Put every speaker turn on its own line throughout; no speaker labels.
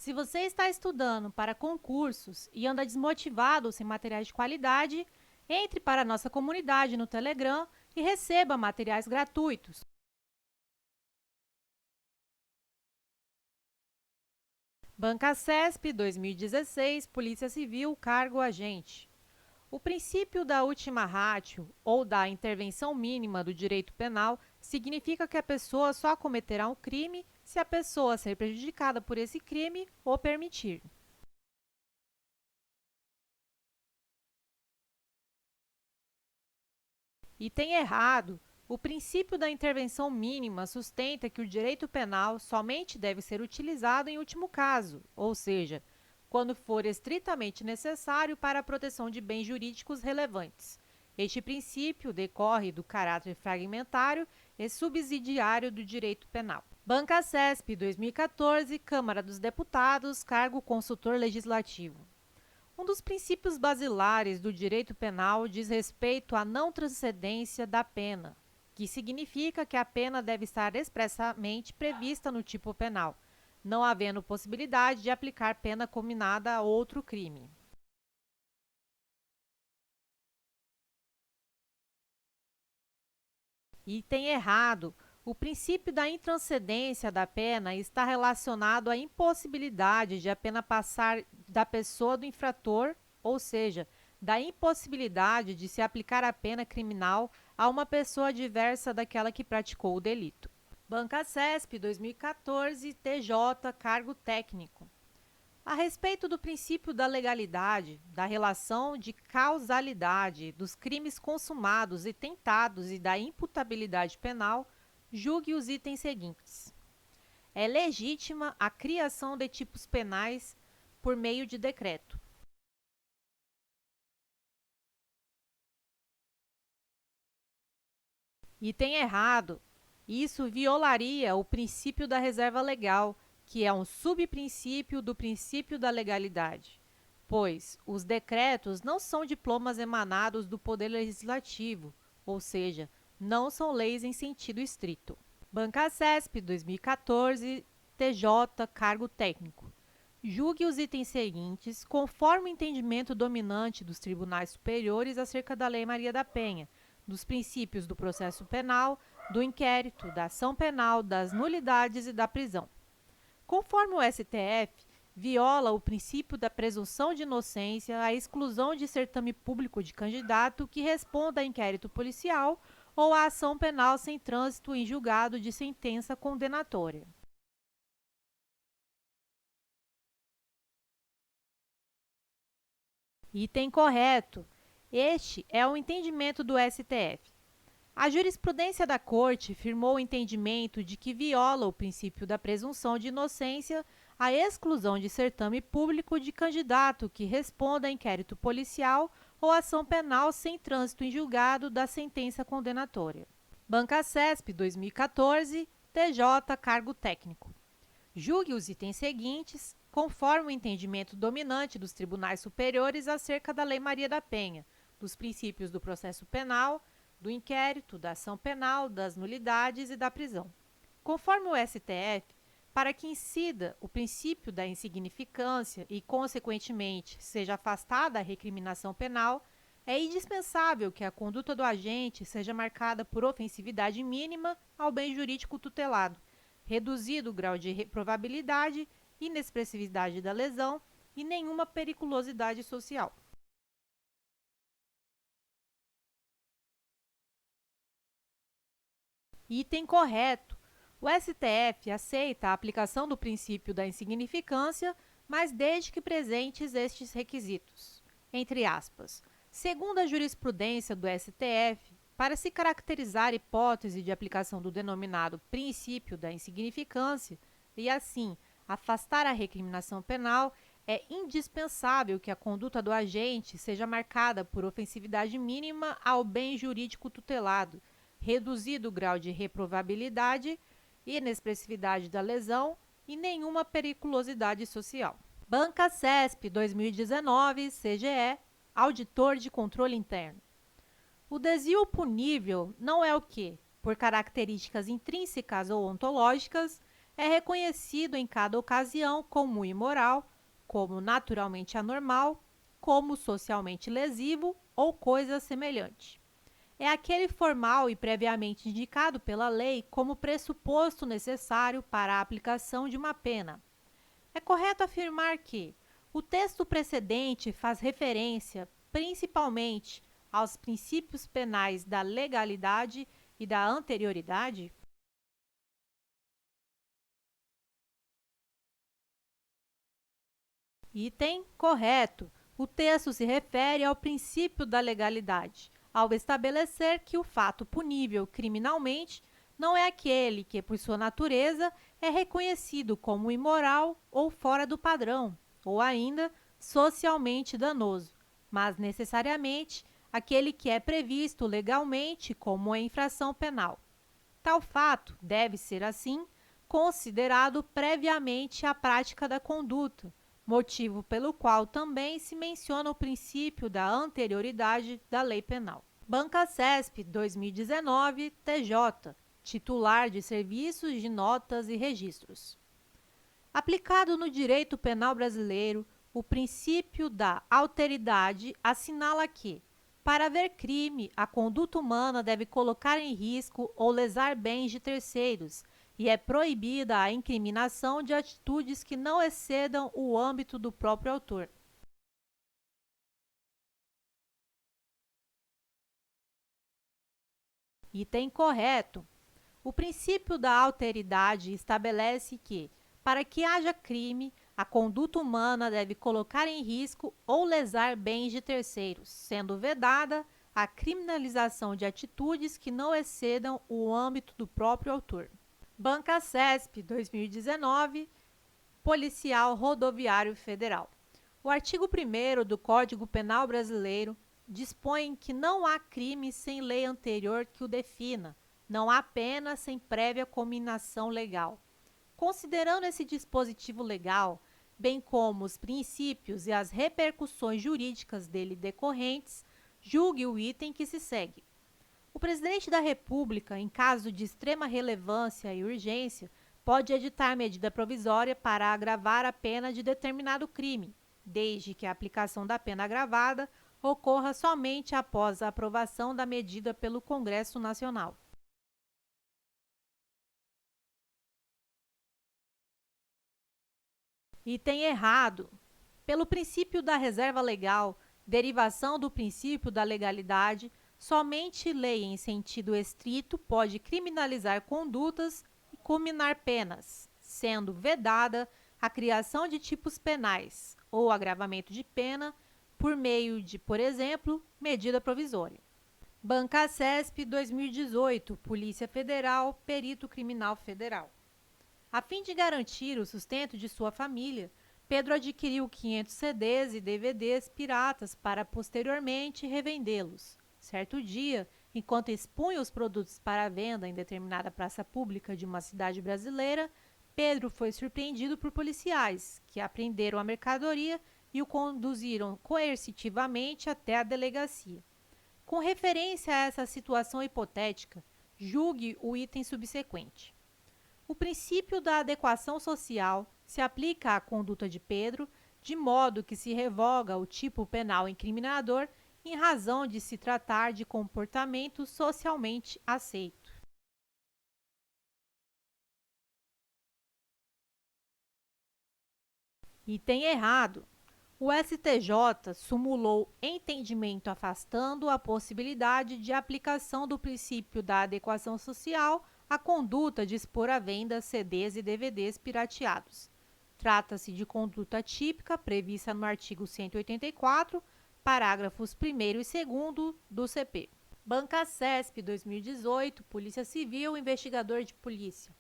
Se você está estudando para concursos e anda desmotivado sem materiais de qualidade, entre para a nossa comunidade no Telegram e receba materiais gratuitos. Banca CESP 2016, Polícia Civil, cargo agente. O princípio da ultima ratio, ou da intervenção mínima do direito penal, significa que a pessoa só cometerá um crime se a pessoa ser prejudicada por esse crime ou permitir. Item errado. O princípio da intervenção mínima sustenta que o direito penal somente deve ser utilizado em último caso, ou seja, quando for estritamente necessário para a proteção de bens jurídicos relevantes. Este princípio decorre do caráter fragmentário e subsidiário do direito penal. Banca CESP 2014, Câmara dos Deputados, cargo consultor legislativo. Um dos princípios basilares do direito penal diz respeito à não transcendência da pena, que significa que a pena deve estar expressamente prevista no tipo penal, não havendo possibilidade de aplicar pena combinada a outro crime. Item errado. O princípio da intranscendência da pena está relacionado à impossibilidade de a pena passar da pessoa do infrator, ou seja, da impossibilidade de se aplicar a pena criminal a uma pessoa diversa daquela que praticou o delito. Banca CESP 2014, TJ, cargo técnico. A respeito do princípio da legalidade, da relação de causalidade dos crimes consumados e tentados e da imputabilidade penal, julgue os itens seguintes. É legítima a criação de tipos penais por meio de decreto. Item errado. Isso violaria o princípio da reserva legal, que é um subprincípio do princípio da legalidade, pois os decretos não são diplomas emanados do Poder Legislativo, ou seja, não são leis em sentido estrito. Banca CESP 2014, TJ, cargo técnico. Julgue os itens seguintes conforme o entendimento dominante dos tribunais superiores acerca da Lei Maria da Penha, dos princípios do processo penal, do inquérito, da ação penal, das nulidades e da prisão. Conforme o STF, viola o princípio da presunção de inocência a exclusão de certame público de candidato que responda a inquérito policial ou a ação penal sem trânsito em julgado de sentença condenatória. Item correto. Este é o entendimento do STF. A jurisprudência da Corte firmou o entendimento de que viola o princípio da presunção de inocência a exclusão de certame público de candidato que responda a inquérito policial ou ação penal sem trânsito em julgado da sentença condenatória. Banca CESP 2014, TJ, cargo técnico. Julgue os itens seguintes, conforme o entendimento dominante dos tribunais superiores acerca da Lei Maria da Penha, dos princípios do processo penal, do inquérito, da ação penal, das nulidades e da prisão. Conforme o STF, para que incida o princípio da insignificância e, consequentemente, seja afastada a recriminação penal, é indispensável que a conduta do agente seja marcada por ofensividade mínima ao bem jurídico tutelado, reduzido o grau de reprovabilidade, inexpressividade da lesão e nenhuma periculosidade social. Item correto. O STF aceita a aplicação do princípio da insignificância, mas desde que presentes estes requisitos. Entre aspas, segundo a jurisprudência do STF, para se caracterizar hipótese de aplicação do denominado princípio da insignificância e, assim, afastar a recriminação penal, é indispensável que a conduta do agente seja marcada por ofensividade mínima ao bem jurídico tutelado, reduzido o grau de reprovabilidade, inexpressividade da lesão e nenhuma periculosidade social. Banca CESP 2019, CGE, Auditor de Controle Interno. O desvio punível não é o que, por características intrínsecas ou ontológicas, é reconhecido em cada ocasião como imoral, como naturalmente anormal, como socialmente lesivo ou coisa semelhante. É aquele formal e previamente indicado pela lei como pressuposto necessário para a aplicação de uma pena. É correto afirmar que o texto precedente faz referência, principalmente, aos princípios penais da legalidade e da anterioridade? Item correto. O texto se refere ao princípio da legalidade, ao estabelecer que o fato punível criminalmente não é aquele que, por sua natureza, é reconhecido como imoral ou fora do padrão, ou ainda socialmente danoso, mas necessariamente aquele que é previsto legalmente como uma infração penal. Tal fato deve ser, assim, considerado previamente à prática da conduta, motivo pelo qual também se menciona o princípio da anterioridade da lei penal. Banca CESP 2019, TJ, titular de serviços de notas e registros. Aplicado no direito penal brasileiro, o princípio da alteridade assinala que, para haver crime, a conduta humana deve colocar em risco ou lesar bens de terceiros, e é proibida a incriminação de atitudes que não excedam o âmbito do próprio autor. Item correto. O princípio da alteridade estabelece que, para que haja crime, a conduta humana deve colocar em risco ou lesar bens de terceiros, sendo vedada a criminalização de atitudes que não excedam o âmbito do próprio autor. Banca CESP 2019, Policial Rodoviário Federal. O artigo 1º do Código Penal Brasileiro dispõe que não há crime sem lei anterior que o defina, não há pena sem prévia cominação legal. Considerando esse dispositivo legal, bem como os princípios e as repercussões jurídicas dele decorrentes, julgue o item que se segue. O presidente da República, em caso de extrema relevância e urgência, pode editar medida provisória para agravar a pena de determinado crime, desde que a aplicação da pena agravada ocorra somente após a aprovação da medida pelo Congresso Nacional. Item errado. Pelo princípio da reserva legal, derivação do princípio da legalidade, somente lei em sentido estrito pode criminalizar condutas e cominar penas, sendo vedada a criação de tipos penais ou agravamento de pena por meio de, por exemplo, medida provisória. Banca CESP 2018, Polícia Federal, Perito Criminal Federal. A fim de garantir o sustento de sua família, Pedro adquiriu 500 CDs e DVDs piratas para posteriormente revendê-los. Certo dia, enquanto expunha os produtos para venda em determinada praça pública de uma cidade brasileira, Pedro foi surpreendido por policiais, que apreenderam a mercadoria e o conduziram coercitivamente até a delegacia. Com referência a essa situação hipotética, julgue o item subsequente. O princípio da adequação social se aplica à conduta de Pedro, de modo que se revoga o tipo penal incriminador em razão de se tratar de comportamento socialmente aceito. Item errado. O STJ sumulou entendimento afastando a possibilidade de aplicação do princípio da adequação social à conduta de expor à venda CDs e DVDs pirateados. Trata-se de conduta típica prevista no artigo 184, parágrafos 1º e 2º do CP. Banca CESP 2018, Polícia Civil, Investigador de Polícia.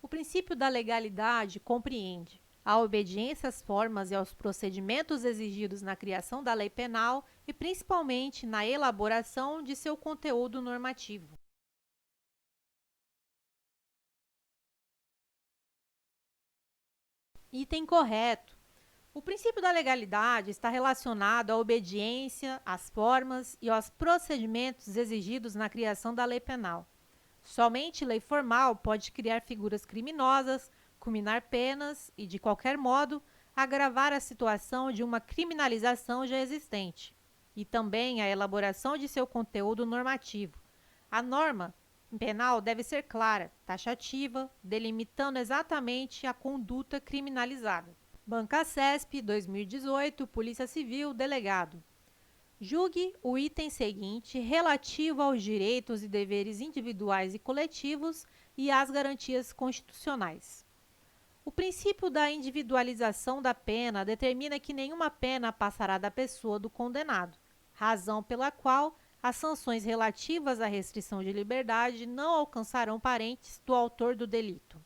O princípio da legalidade compreende a obediência às formas e aos procedimentos exigidos na criação da lei penal e, principalmente, na elaboração de seu conteúdo normativo. Item correto. O princípio da legalidade está relacionado à obediência, às formas e aos procedimentos exigidos na criação da lei penal. Somente lei formal pode criar figuras criminosas cuminar penas e, de qualquer modo, agravar a situação de uma criminalização já existente, e também a elaboração de seu conteúdo normativo. A norma penal deve ser clara, taxativa, delimitando exatamente a conduta criminalizada. Banca CESP, 2018, Polícia Civil, delegado. Julgue o item seguinte relativo aos direitos e deveres individuais e coletivos e às garantias constitucionais. O princípio da individualização da pena determina que nenhuma pena passará da pessoa do condenado, razão pela qual as sanções relativas à restrição de liberdade não alcançarão parentes do autor do delito.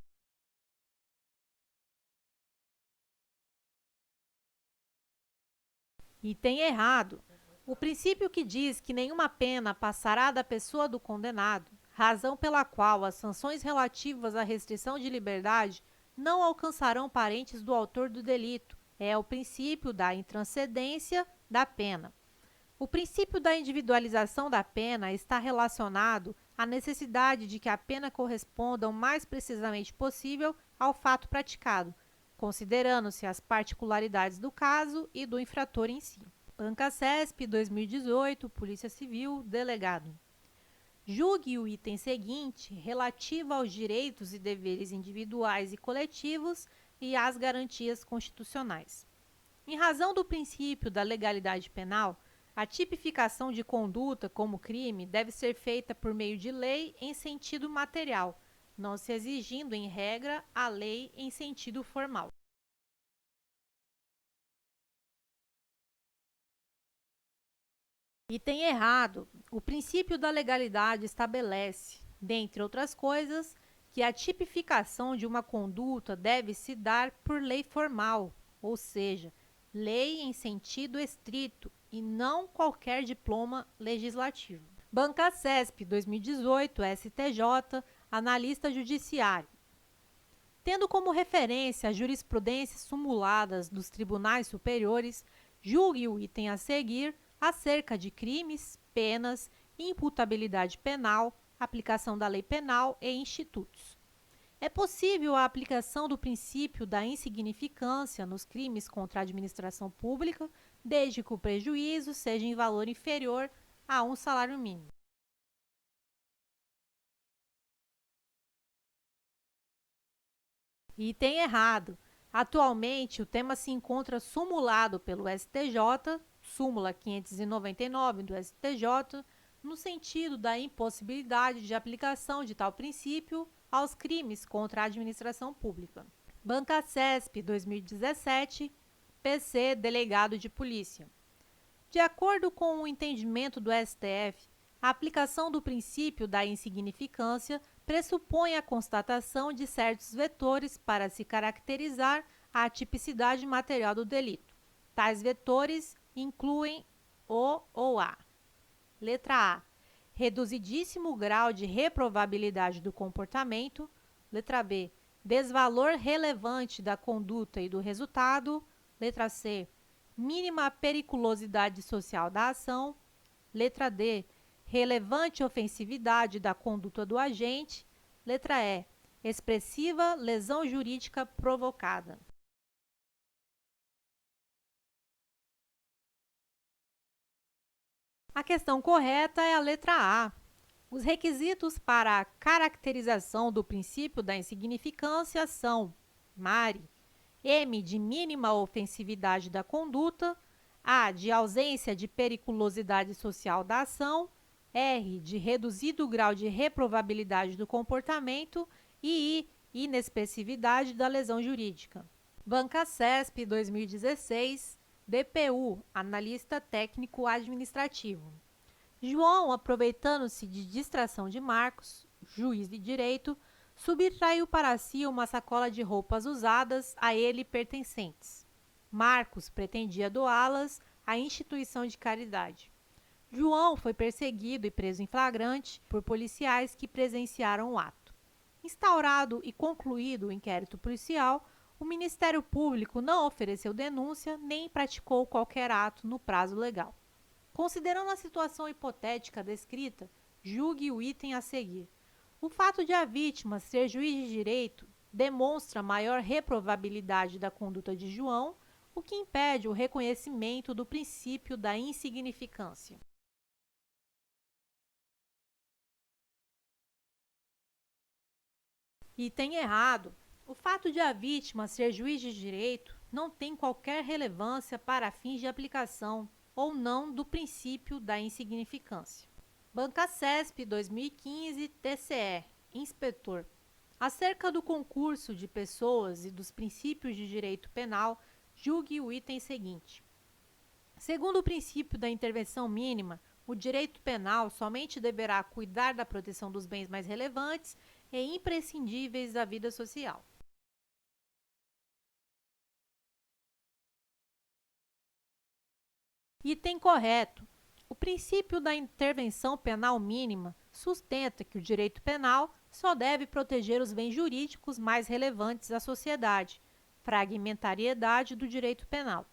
Item errado. O princípio que diz que nenhuma pena passará da pessoa do condenado, razão pela qual as sanções relativas à restrição de liberdade não alcançarão parentes do autor do delito, é o princípio da intranscendência da pena. O princípio da individualização da pena está relacionado à necessidade de que a pena corresponda o mais precisamente possível ao fato praticado, considerando-se as particularidades do caso e do infrator em si. Banca CESP, 2018, Polícia Civil, delegado. Julgue o item seguinte relativo aos direitos e deveres individuais e coletivos e às garantias constitucionais. Em razão do princípio da legalidade penal, a tipificação de conduta como crime deve ser feita por meio de lei em sentido material, não se exigindo, em regra, a lei em sentido formal. Item errado. O princípio da legalidade estabelece, dentre outras coisas, que a tipificação de uma conduta deve se dar por lei formal, ou seja, lei em sentido estrito e não qualquer diploma legislativo. Banca CESP, 2018, STJ, analista judiciário. Tendo como referência as jurisprudências sumuladas dos tribunais superiores, julgue o item a seguir acerca de crimes, penas, imputabilidade penal, aplicação da lei penal e institutos. É possível a aplicação do princípio da insignificância nos crimes contra a administração pública, desde que o prejuízo seja em valor inferior a um salário mínimo. Item errado. Atualmente, o tema se encontra sumulado pelo STJ, súmula 599 do STJ, no sentido da impossibilidade de aplicação de tal princípio aos crimes contra a administração pública. Banca CESP, 2017, PC, Delegado de Polícia. De acordo com o entendimento do STF, a aplicação do princípio da insignificância pressupõe a constatação de certos vetores para se caracterizar a tipicidade material do delito. Tais vetores incluem o ou a. Letra A. Reduzidíssimo grau de reprovabilidade do comportamento. Letra B. Desvalor relevante da conduta e do resultado. Letra C. Mínima periculosidade social da ação. Letra D. Relevante ofensividade da conduta do agente. Letra E. Expressiva lesão jurídica provocada. A questão correta é a letra A. Os requisitos para a caracterização do princípio da insignificância são Mari, M de mínima ofensividade da conduta, A de ausência de periculosidade social da ação, R de reduzido grau de reprovabilidade do comportamento e I, inexpressividade da lesão jurídica. Banca CESP 2016, DPU, analista técnico administrativo. João, aproveitando-se de distração de Marcos, juiz de direito, subtraiu para si uma sacola de roupas usadas a ele pertencentes. Marcos pretendia doá-las à instituição de caridade. João foi perseguido e preso em flagrante por policiais que presenciaram o ato. Instaurado e concluído o inquérito policial, o Ministério Público não ofereceu denúncia nem praticou qualquer ato no prazo legal. Considerando a situação hipotética descrita, julgue o item a seguir. O fato de a vítima ser juiz de direito demonstra maior reprovabilidade da conduta de João, o que impede o reconhecimento do princípio da insignificância. Item errado. O fato de a vítima ser juiz de direito não tem qualquer relevância para fins de aplicação ou não do princípio da insignificância. Banca CESP 2015, TCE, Inspetor. Acerca do concurso de pessoas e dos princípios de direito penal, julgue o item seguinte. Segundo o princípio da intervenção mínima, o direito penal somente deverá cuidar da proteção dos bens mais relevantes e imprescindíveis da vida social. Item correto. O princípio da intervenção penal mínima sustenta que o direito penal só deve proteger os bens jurídicos mais relevantes à sociedade, fragmentariedade do direito penal,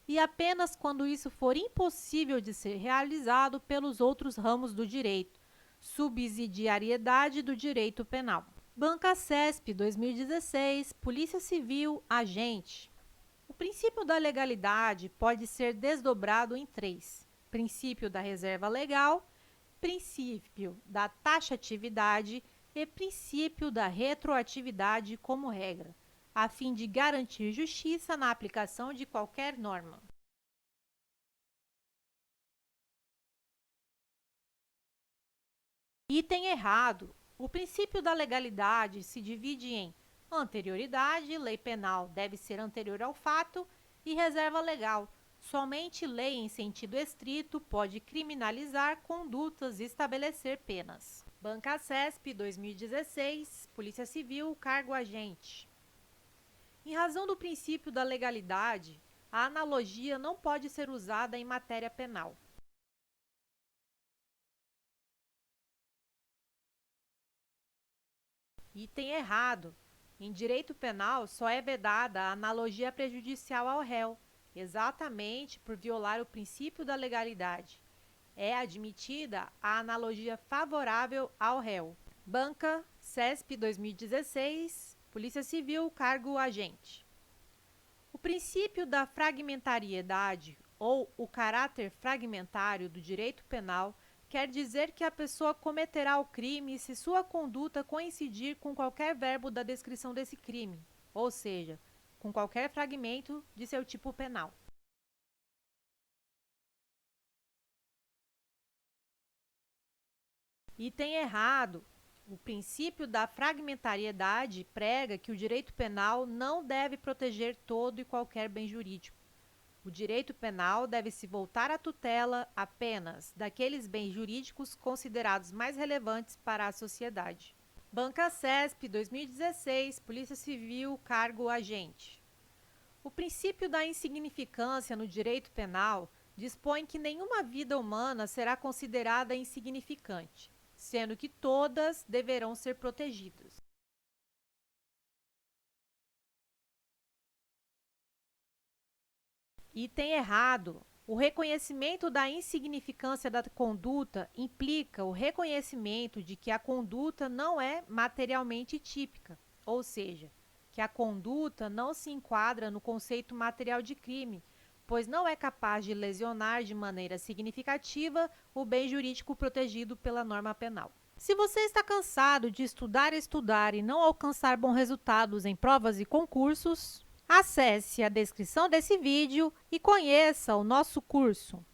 e apenas quando isso for impossível de ser realizado pelos outros ramos do direito, subsidiariedade do direito penal. Banca CESP 2016, Polícia Civil, Agente. O princípio da legalidade pode ser desdobrado em três: princípio da reserva legal, princípio da taxatividade e princípio da retroatividade como regra, a fim de garantir justiça na aplicação de qualquer norma. Item errado. O princípio da legalidade se divide em anterioridade, lei penal deve ser anterior ao fato, e reserva legal. Somente lei em sentido estrito pode criminalizar condutas e estabelecer penas. Banca CESP 2016, Polícia Civil, Cargo Agente. Em razão do princípio da legalidade, a analogia não pode ser usada em matéria penal. Item errado. Em direito penal, só é vedada a analogia prejudicial ao réu, exatamente por violar o princípio da legalidade. É admitida a analogia favorável ao réu. Banca CESP 2016, Polícia Civil, Cargo Agente. O princípio da fragmentariedade ou o caráter fragmentário do direito penal quer dizer que a pessoa cometerá o crime se sua conduta coincidir com qualquer verbo da descrição desse crime, ou seja, com qualquer fragmento de seu tipo penal. Item errado. O princípio da fragmentariedade prega que o direito penal não deve proteger todo e qualquer bem jurídico. O direito penal deve se voltar à tutela apenas daqueles bens jurídicos considerados mais relevantes para a sociedade. Banca CESP 2016, Polícia Civil, Cargo Agente. O princípio da insignificância no direito penal dispõe que nenhuma vida humana será considerada insignificante, sendo que todas deverão ser protegidas. Item errado. O reconhecimento da insignificância da conduta implica o reconhecimento de que a conduta não é materialmente típica, ou seja, que a conduta não se enquadra no conceito material de crime, pois não é capaz de lesionar de maneira significativa o bem jurídico protegido pela norma penal. Se você está cansado de estudar e não alcançar bons resultados em provas e concursos, acesse a descrição desse vídeo e conheça o nosso curso.